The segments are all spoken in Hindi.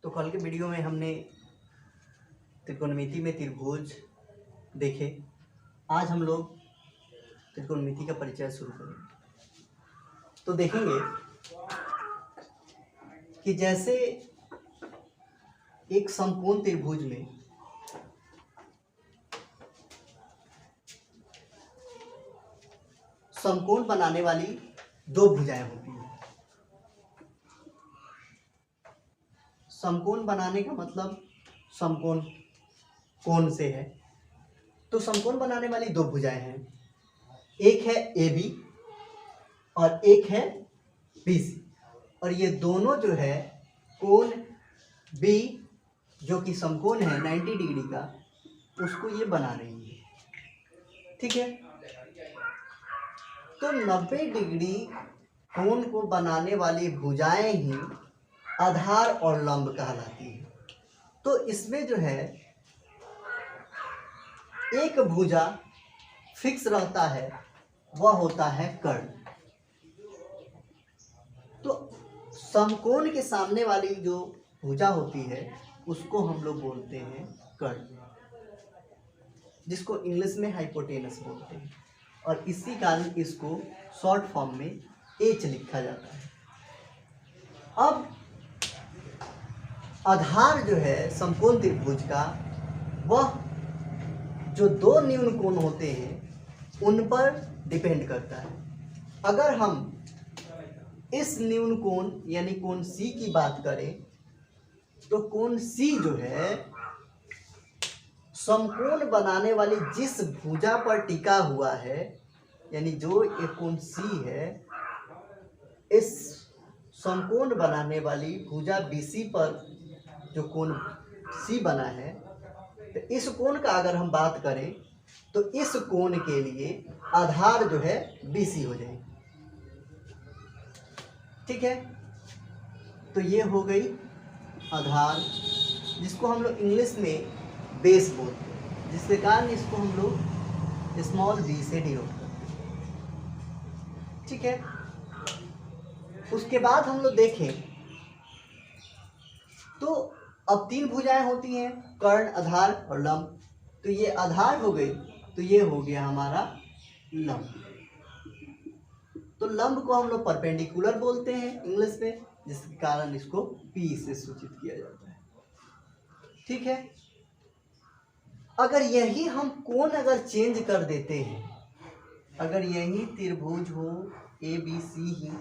तो कल के वीडियो में हमने त्रिकोणमिति में त्रिभुज देखे। आज हम लोग त्रिकोणमिति का परिचय शुरू करेंगे। तो देखेंगे कि जैसे एक समकोण त्रिभुज में समकोण बनाने वाली दो भुजाएं होती हैं। समकोण बनाने का मतलब समकोण कोण से है। तो समकोण बनाने वाली दो भुजाएं हैं, एक है AB और एक है BC, और ये दोनों जो है कोण B जो कि समकोण है 90 डिग्री का, उसको ये बना रही है। ठीक है, तो 90 डिग्री कोण को बनाने वाली भुजाएं ही आधार और लंब कहलाती है। तो इसमें जो है एक भुजा फिक्स रहता है, वह होता है कर्ण। तो समकोण के सामने वाली जो भुजा होती है उसको हम लोग बोलते हैं कर्ण, जिसको इंग्लिश में हाइपोटेनस बोलते हैं, और इसी कारण इसको शॉर्ट फॉर्म में एच लिखा जाता है। अब आधार जो है समकोण त्रिभुज का, वह जो दो न्यून कोण होते हैं उन पर डिपेंड करता है। अगर हम इस न्यून कोण यानी कोण C की बात करें तो कोण C जो है समकोण बनाने वाली जिस भुजा पर टिका हुआ है, यानी जो एक कोण C है, इस समकोण बनाने वाली भुजा BC पर जो कोण C बना है, तो इस कोण का अगर हम बात करें तो इस कोण के लिए आधार जो है BC हो जाएगी। ठीक है, तो ये हो गई आधार, जिसको हम लोग इंग्लिश में बेस बोलते हैं, जिसके कारण इसको हम लोग स्मॉल b से डिनोट करते हैं। ठीक है, उसके बाद हम लोग देखें तो अब तीन भुजाएं होती हैं, कर्ण, आधार और लंब। तो ये आधार हो गई, तो ये हो गया हमारा लंब। तो लंब को हम लोग परपेंडिकुलर बोलते हैं इंग्लिश में, जिसके कारण इसको P से सूचित किया जाता है। ठीक है, अगर यही हम कोण अगर चेंज कर देते हैं, अगर यही त्रिभुज हो ABC ही,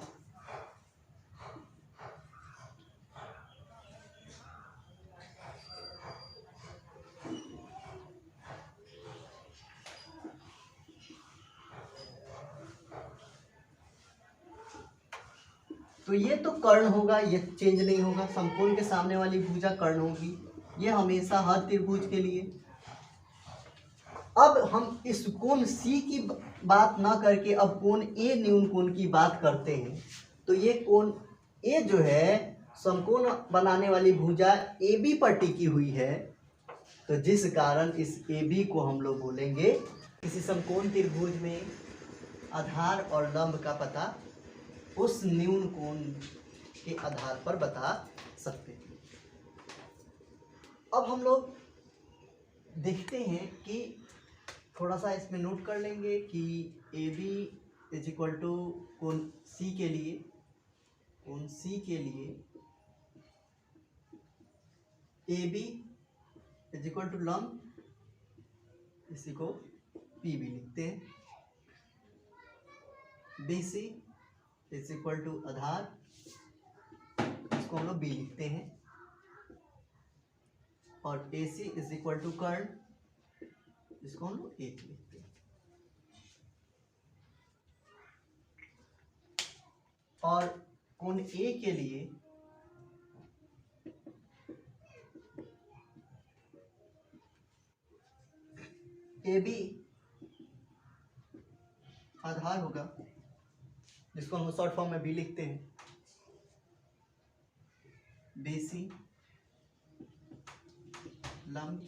तो ये तो कर्ण होगा, ये चेंज नहीं होगा। समकोण के सामने वाली भुजा कर्ण होगी, ये हमेशा हर त्रिभुज के लिए। अब हम इस कोण C की बात ना करके अब कोण A न्यून कोण की बात करते हैं। तो ये कोण A जो है समकोण बनाने वाली भुजा AB पर टिकी हुई है, तो जिस कारण इस AB को हम लोग बोलेंगे, किसी समकोण त्रिभुज में आधार और लंब का पता उस न्यून कोण के आधार पर बता सकते हैं। अब हम लोग देखते हैं कि थोड़ा सा इसमें नोट कर लेंगे कि AB इज इक्वल टू कोण C के लिए, कोण C के लिए AB इज इक्वल टू लंब, इसी को P भी लिखते हैं। BC इज इक्वल टू आधार, इसको हम लोग B लिखते हैं, और AC इज इक्वल टू कर्ण, इसको हम लोग A लिखते हैं। और कोण A के लिए AB आधार होगा, जिसको हम शॉर्ट फॉर्म में B लिखते हैं। BC लंब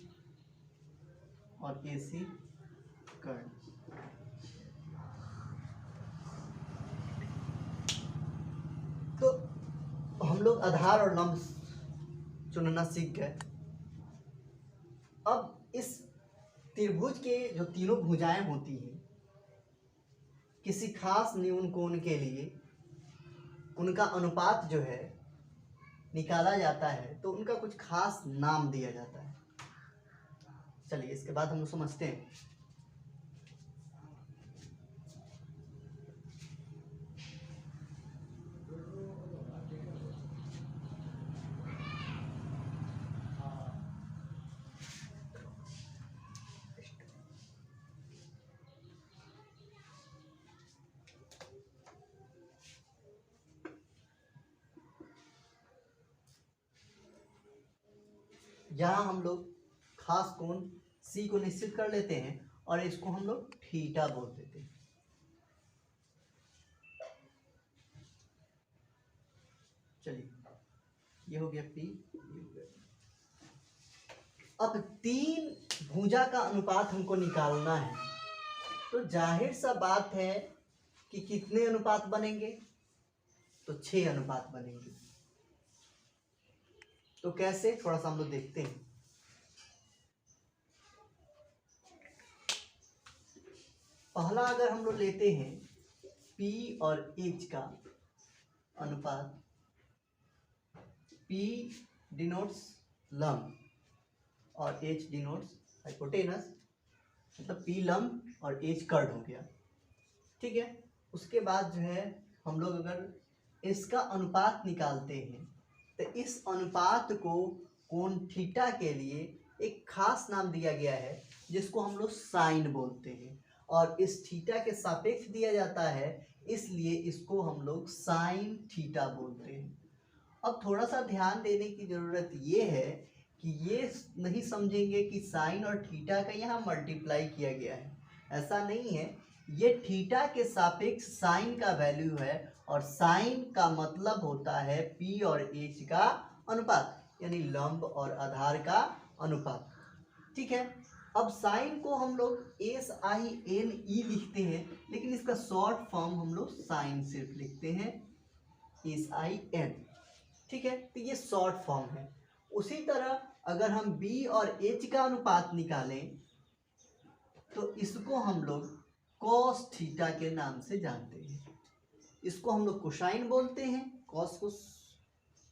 और AC कर्ण। तो हम लोग आधार और लंब चुनना सीख गए। अब इस त्रिभुज के जो तीनों भुजाएं होती हैं, किसी खास न्यून कोण के लिए उनका अनुपात जो है निकाला जाता है, तो उनका कुछ खास नाम दिया जाता है। चलिए इसके बाद हम लोग समझते हैं। यहाँ हम लोग खास कोण सी को निश्चित कर लेते हैं और इसको हम लोग थीटा बोल देते हैं। चलिए ये हो गया पी। अब तीन भुजा का अनुपात हमको निकालना है, तो जाहिर सा बात है कि कितने अनुपात बनेंगे, तो 6 अनुपात बनेंगे। तो कैसे, थोड़ा सा हम लोग देखते हैं। पहला अगर हम लोग लेते हैं P और H का अनुपात, P डिनोट्स लंब और H डिनोट्स हाइपोटेनस, मतलब P लंब और H कर्ड हो गया, ठीक है। उसके बाद जो है हम लोग अगर इसका अनुपात निकालते हैं, तो इस अनुपात को कोण थीटा के लिए एक खास नाम दिया गया है, जिसको हम लोग साइन बोलते हैं, और इस थीटा के सापेक्ष दिया जाता है, इसलिए इसको हम लोग साइन थीटा बोलते हैं। अब थोड़ा सा ध्यान देने की ज़रूरत ये है कि ये नहीं समझेंगे कि साइन और थीटा का यहाँ मल्टीप्लाई किया गया है, ऐसा नहीं है। ये थीटा के सापेक्ष साइन का वैल्यू है, और साइन का मतलब होता है P और H का अनुपात, यानी लंब और आधार का अनुपात, ठीक है। अब साइन को हम लोग SINE लिखते हैं, लेकिन इसका शॉर्ट फॉर्म हम लोग साइन सिर्फ लिखते हैं, SIN, ठीक है। तो ये शॉर्ट फॉर्म है। उसी तरह अगर हम B और H का अनुपात निकालें, तो इसको हम लोग कॉस थीटा के नाम से जानते हैं। इसको हम लोग कोसाइन बोलते हैं। कॉस को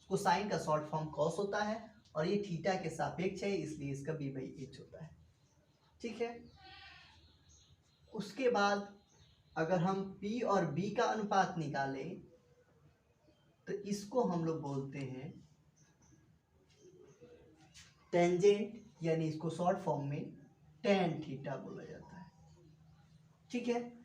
कोसाइन का शॉर्ट फॉर्म कॉस होता है, और ये थीटा के सापेक्ष है, इसलिए इसका B/H होता है, ठीक है। उसके बाद अगर हम P और B का अनुपात निकालें, तो इसको हम लोग बोलते हैं टेंजेंट, यानी इसको शॉर्ट फॉर्म में tan थीटा बोला जाता है, ठीक है।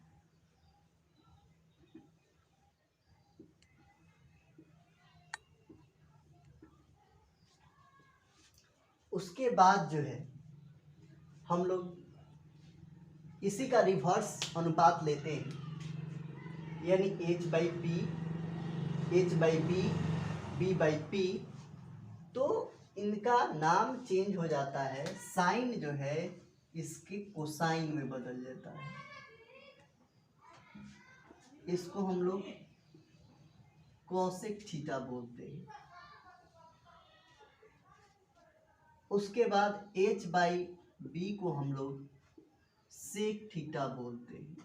उसके बाद जो है हम लोग इसी का रिवर्स अनुपात लेते हैं, यानी H/P, H/B, B/P, तो इनका नाम चेंज हो जाता है। साइन जो है इसके कोसाइन में बदल जाता है, इसको हम लोग कॉसेक थीटा बोलते हैं। उसके बाद H/B को हम लोग सेक थीटा बोलते हैं,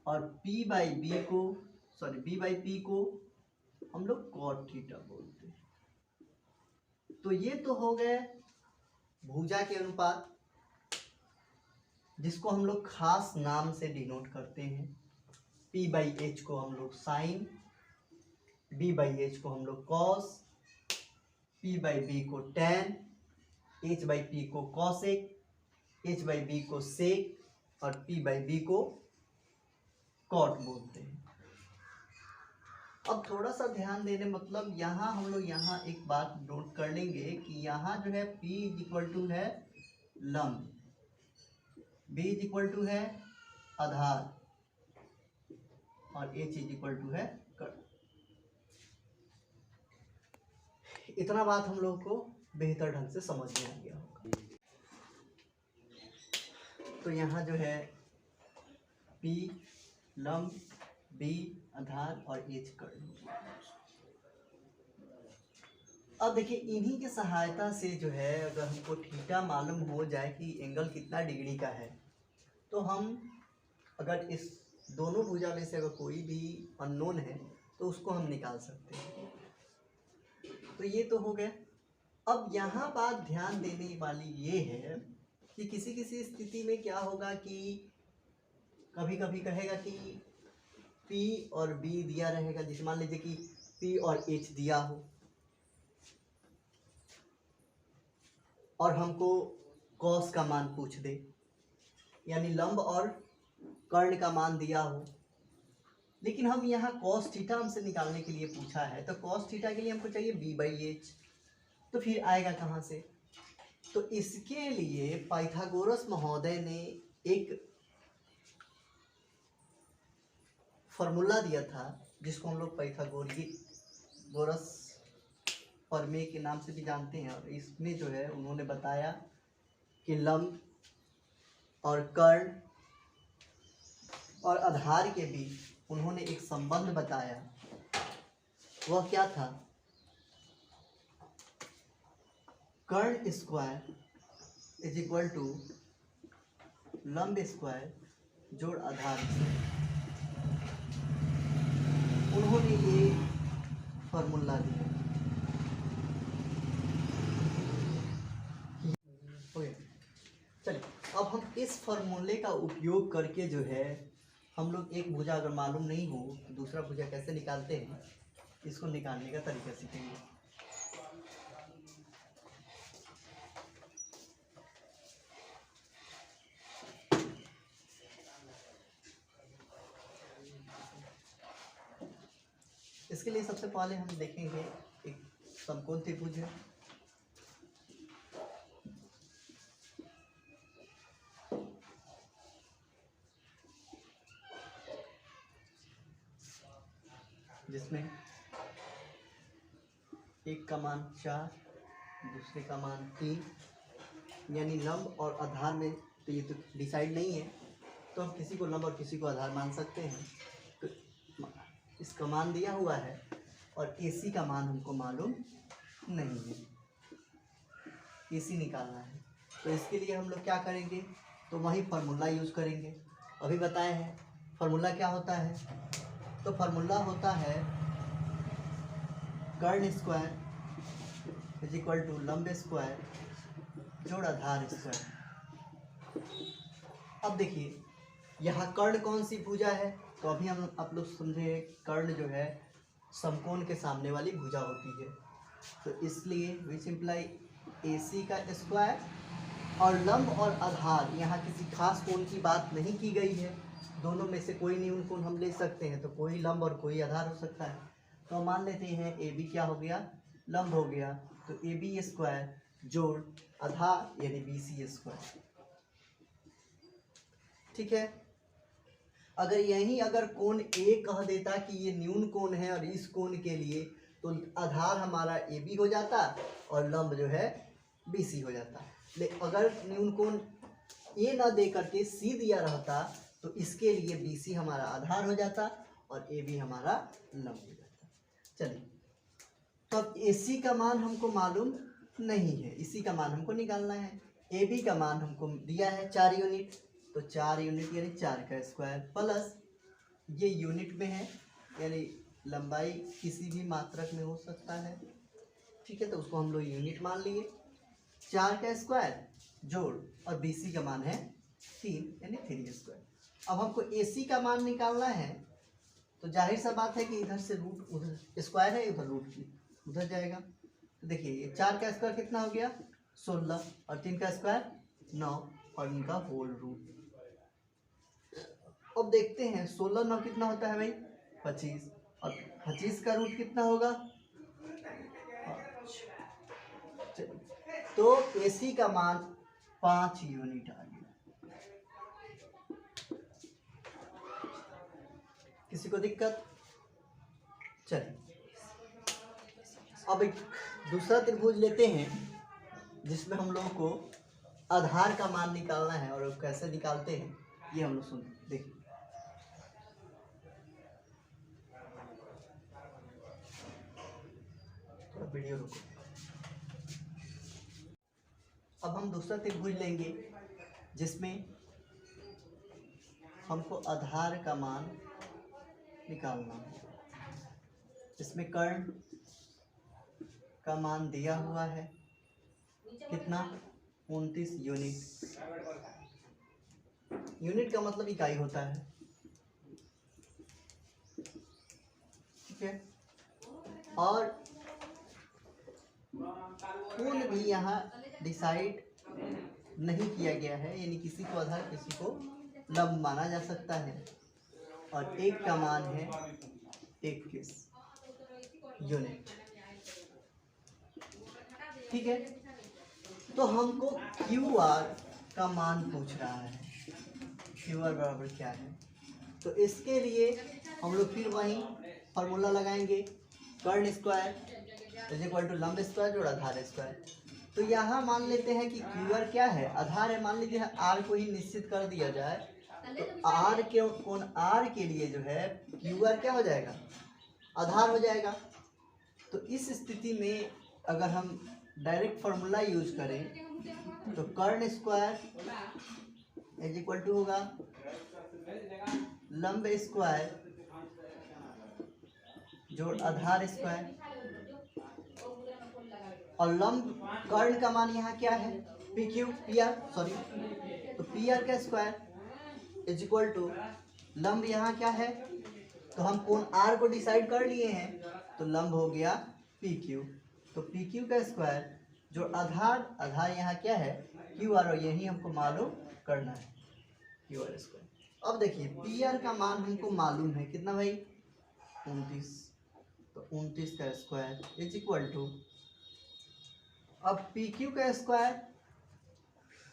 और B/P को हम लोग कॉट थीटा बोलते हैं। तो ये तो हो गए भुजा के अनुपात, जिसको हम लोग खास नाम से डिनोट करते हैं। P/H को हम लोग साइन, B/H को हम लोग कॉस, P/B को टैन, H/P को कॉसेक, H/B को सेक, और P/B को कॉट बोलते हैं। अब थोड़ा सा ध्यान देने, मतलब यहाँ हम लोग यहाँ एक बात नोट कर लेंगे कि यहाँ जो है P = है लंब, B = है आधार, और H = है कर्ड। इतना बात हम लोग को बेहतर ढंग से समझ में आ गया होगा। तो यहाँ जो है P लंब, B आधार और H कर्ड। अब देखिए इन्हीं की सहायता से जो है अगर हमको थीटा मालूम हो जाए कि एंगल कितना डिग्री का है, तो हम अगर इस दोनों भुजा में से अगर कोई भी अननोन है तो उसको हम निकाल सकते हैं। तो ये तो हो गया। अब यहाँ बात ध्यान देने वाली ये है कि किसी किसी स्थिति में क्या होगा कि कभी कभी कहेगा कि P और B दिया रहेगा, जैसे मान लीजिए कि P और H दिया हो और हमको कॉस का मान पूछ दे, यानी लंब और कर्ण का मान दिया हो, लेकिन हम यहाँ कॉस थीटा हमसे निकालने के लिए पूछा है, तो कॉस थीटा के लिए हमको चाहिए B/H, तो फिर आएगा कहाँ से? तो इसके लिए पाइथागोरस महोदय ने एक फॉर्मूला दिया था जिसको हम लोग पाइथागोरस प्रमेय के नाम से भी जानते हैं, और इसमें जो है उन्होंने बताया कि लंब और कर्ण और आधार के बीच उन्होंने एक संबंध बताया। वह क्या था? कर्ण स्क्वायर इज इक्वल टू लंब स्क्वायर जोड़ आधार स्क्वायर। उन्होंने ये फॉर्मूला दिया। चलिए अब हम इस फॉर्मूले का उपयोग करके जो है हम लोग एक भुजा अगर मालूम नहीं हो तो दूसरा भुजा कैसे निकालते हैं, इसको निकालने का तरीका सीखेंगे। इसके लिए सबसे पहले हम देखेंगे एक समकोण त्रिभुज है, जिसमें एक का मान 4, दूसरे का मान 3, यानी लंब और आधार में तो ये तो डिसाइड नहीं है, तो हम किसी को लंब और किसी को आधार मान सकते हैं। तो इसका मान दिया हुआ है और AC का मान हमको मालूम नहीं है, AC निकालना है। तो इसके लिए हम लोग क्या करेंगे, तो वही फार्मूला यूज़ करेंगे। अभी बताए हैं फार्मूला क्या होता है, तो फार्मूला होता है कर्ण स्क्वायर इज इक्वल टू लंब स्क्वायर जोड़ आधार स्क्वायर। अब देखिए यहाँ कर्ण कौन सी भुजा है, तो अभी हम आप लोग समझे कर्ण जो है समकोण के सामने वाली भुजा होती है, तो इसलिए वी सिंप्लाई AC का स्क्वायर, और लंब और आधार यहाँ किसी खास कोण की बात नहीं की गई है, दोनों में से कोई न्यून कोण हम ले सकते हैं, तो कोई लंब और कोई आधार हो सकता है। तो मान लेते हैं AB क्या हो गया, लंब हो गया, तो AB स्क्वायर जोड़ आधार यानी BC स्क्वायर। ठीक है। अगर यही अगर कोण A कह देता कि ये न्यून कोण है और इस कोण के लिए, तो आधार हमारा AB हो जाता और लंब जो है BC हो जाता। लेकिन अगर न्यून कोण A ना दे करके C दिया रहता तो इसके लिए BC हमारा आधार हो जाता और AB हमारा लंब हो जाता। चलिए, तो अब AC का मान हमको मालूम नहीं है, इसी का मान हमको निकालना है। AB का मान हमको दिया है 4 यूनिट, तो 4 यूनिट यानी 4 का स्क्वायर प्लस ये यूनिट में है, यानी लंबाई किसी भी मात्रक में हो सकता है। ठीक है, तो उसको हम लोग यूनिट मान लिए। 4 का स्क्वायर जोड़ और BC का मान है 3 यानी 3 स्क्वायर। अब हमको AC का मान निकालना है, तो जाहिर सा बात है कि इधर से रूट उधर स्क्वायर है, उधर रूट उधर जाएगा। तो देखिए 4 का स्क्वायर कितना हो गया 16 और 3 का स्क्वायर 9 और इनका होल रूट। अब देखते हैं 16 9 कितना होता है भाई 25, और 25 का रूट कितना होगा 5। तो AC का मान 5 यूनिट आ गया। किसी को दिक्कत? चलिए अब एक दूसरा त्रिभुज लेते हैं जिसमें हम लोगों को आधार का मान निकालना है, और कैसे निकालते हैं ये हम लोग सुन देखिए। वीडियो रुको। अब हम दूसरा त्रिभुज लेंगे जिसमें हमको आधार का मान निकालना है। इसमें कर्ण का मान दिया हुआ है कितना, 29 यूनिट। यूनिट का मतलब इकाई होता है, ठीक है। और कोण भी यहाँ डिसाइड नहीं किया गया है, यानी किसी को आधार किसी को लंब माना जा सकता है। और एक का मान है 21 यूनिट, ठीक है। तो हमको क्यू आर का मान पूछ रहा है, क्यू आर बराबर क्या है। तो इसके लिए हम लोग फिर वही फॉर्मूला लगाएंगे, कर्ण स्क्वायर इज इक्वल टू लंब स्क्वायर जोड़ आधार स्क्वायर। तो यहाँ मान लेते हैं कि क्यू आर क्या है, आधार है। मान लीजिए आर को ही निश्चित कर दिया जाए, तो आर के कोण आर के लिए जो है क्यू आर क्या हो जाएगा, आधार हो जाएगा। तो इस स्थिति में अगर हम डायरेक्ट फॉर्मूला यूज करें तो कर्ण स्क्वायर इज इक्वल टू होगा लंब स्क्वायर जोड़ आधार स्क्वायर। और लंब कर्ण का मान यहाँ क्या है, P Q P R sorry, तो पी आर का स्क्वायर इज इक्वल टू लंब यहाँ क्या है, तो हम कोण आर को डिसाइड कर लिए हैं, तो लंब हो गया पी क्यू। तो पी क्यू का स्क्वायर जो आधार, आधार यहाँ क्या है क्यू आर, और यही हमको मालूम करना है क्यू आर स्क्वायर। अब देखिए पी आर का मान हमको मालूम है कितना भाई, 29। तो 29 का स्क्वायर इज इक्वल टू, अब पी क्यू का स्क्वायर,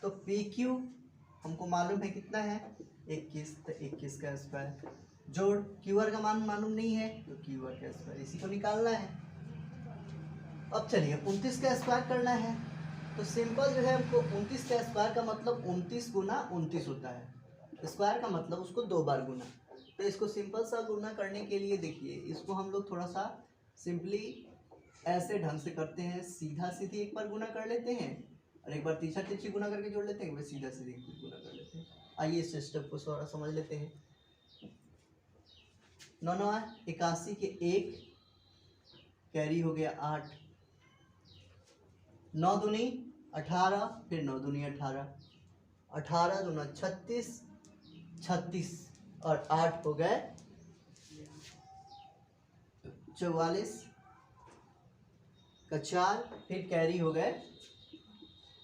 तो पी क्यू हमको मालूम है कितना है 21, तो 21 का स्क्वायर जोड़ क्यू आर का मान मालूम नहीं है, तो क्यू आर का स्क्वायर इसी को निकालना है। अब चलिए 29 का स्क्वायर करना है, तो सिंपल जो है हमको 29 का स्क्वायर का मतलब 29 गुना 29 होता है, स्क्वायर का मतलब उसको 2 बार गुना। तो इसको सिंपल सा गुना करने के लिए देखिए इसको हम लोग थोड़ा सा सिंपली ऐसे ढंग से करते हैं, सीधा सीधी एक बार गुना कर लेते हैं और एक बार तीसरा तिरछी गुना करके जोड़ लेते हैं, सीधा सीधी गुना कर लेते हैं। आइए इस सिस्टम को थोड़ा समझ लेते हैं। 9 9 81 के 1 कैरी हो गया 8, 9 दूनी 18, फिर 9 दूनी 18, 18 दूना 36, 36 और 8 हो गए 44 का 4, फिर कैरी हो गए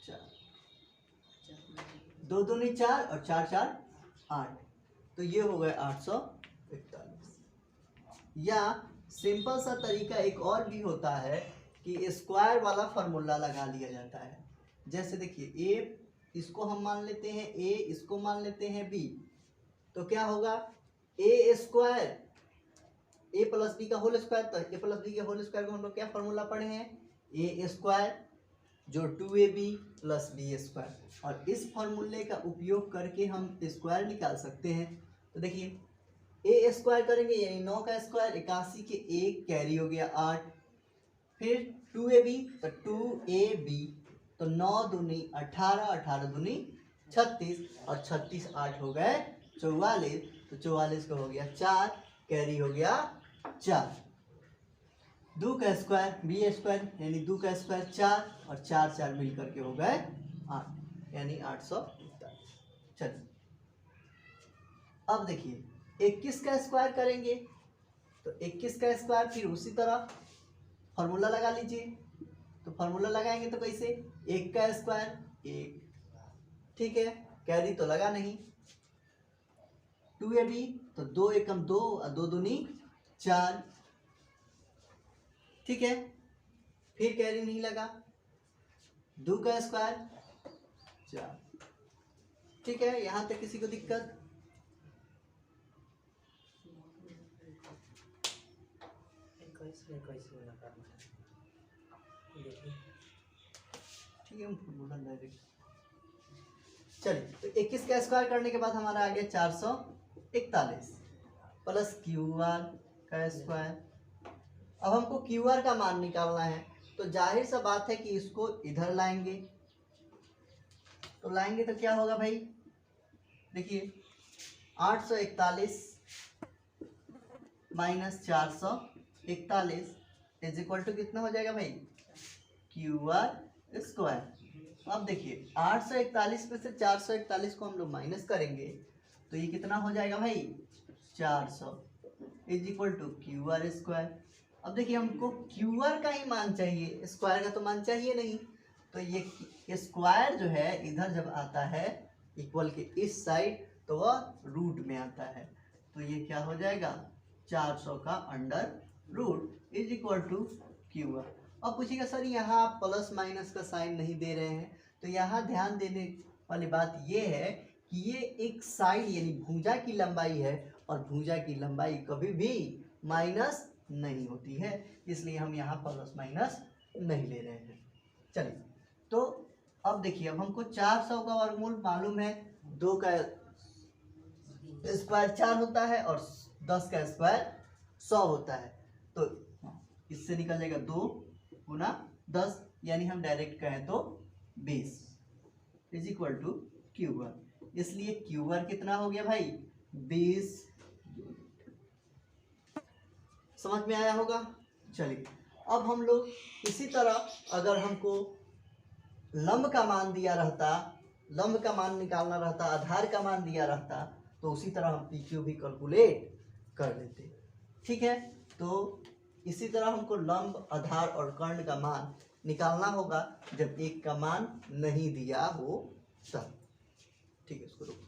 4, 2 दूनी 4 और 4 4 8, तो ये हो गए 841। या सिंपल सा तरीका एक और भी होता है कि स्क्वायर वाला फॉर्मूला लगा लिया जाता है। जैसे देखिए ए इसको हम मान लेते हैं ए, इसको मान लेते हैं बी, तो क्या होगा ए स्क्वायर ए प्लस बी का होल स्क्वायर, तो ए प्लस बी के होल स्क्वायर को हम लोग क्या फॉर्मूला पढ़े हैं, ए स्क्वायर जो 2ab प्लस बी स्क्वायर। और इस फॉर्मूले का उपयोग करके हम स्क्वायर निकाल सकते हैं। तो देखिए ए स्क्वायर करेंगे यानी 9 का स्क्वायर, 81 के 1 कैरी हो गया 8, फिर 2ab तो 2ab, तो 9 दूनी 18, 18 दूनी 36 और 36 8 हो गए 44, तो 44 का हो गया 4, कैरी हो गया 4। 2 का स्क्वायर बी स्क्वायर यानी 2 का स्क्वायर 4 और 4 4 मिल करके हो गए 8 यानी 841। चलिए अब देखिए 21 का स्क्वायर करेंगे, तो 21 का स्क्वायर फिर उसी तरह फॉर्मूला लगा लीजिए। तो फॉर्मूला लगाएंगे तो कैसे, 1 का स्क्वायर 1, ठीक है, कैरी तो लगा नहीं, 2ab तो 2 एकम 2 और 2 दूनी 4, ठीक है, फिर कैरी नहीं लगा, 2 का स्क्वायर 4, ठीक है। यहां तक किसी को दिक्कत, ठीक है हम फॉर्मूला डायरेक्ट। चलिए तो 21 का स्क्वायर करने के बाद हमारा आ गया 441 प्लस क्यू आर का स्क्वायर। अब हमको क्यू आर का मान निकालना है, तो जाहिर सा बात है कि इसको इधर लाएंगे, तो लाएंगे तो क्या होगा भाई, देखिए 841 माइनस 441 इज इक्वल टू कितना हो जाएगा भाई, क्यू आर स्क्वायर। अब देखिए 841 में से 441 को हम लोग माइनस करेंगे तो ये कितना हो जाएगा भाई, 400 is equal to Q R square. अब देखिए हमको क्यू आर का ही मान चाहिए, स्क्वायर का तो मान चाहिए नहीं। तो ये स्क्वायर जो है इधर जब आता है इक्वल के इस साइड तो वह रूट में आता है, तो ये क्या हो जाएगा 400 का under root is equal to Q R. अब पूछिएगा सर यहाँ आप प्लस माइनस का साइन नहीं दे रहे हैं, तो यहाँ ध्यान देने वाली बात ये है कि ये एक साइड यानी भुजा की लंबाई है और भुजा की लंबाई कभी भी माइनस नहीं होती है, इसलिए हम यहाँ प्लस माइनस नहीं ले रहे हैं। चलिए तो अब देखिए, अब हमको 400 का वर्गमूल मालूम है, 2 का स्क्वायर 4 होता है और 10 का स्क्वायर 100 होता है, तो इससे निकल जाएगा 2 गुना 10 यानी हम डायरेक्ट कहें तो 20 is equal to Q R. इसलिए क्यू आर कितना हो गया भाई, 20। समझ में आया होगा। चलिए अब हम लोग इसी तरह अगर हमको लंब का मान दिया रहता, लंब का मान निकालना रहता, आधार का मान दिया रहता, तो उसी तरह हम पी क्यू भी कैलकुलेट कर लेते। ठीक है, तो इसी तरह हमको लंब, आधार और कर्ण का मान निकालना होगा जब एक का मान नहीं दिया हो तब। ठीक है, इसको रोक।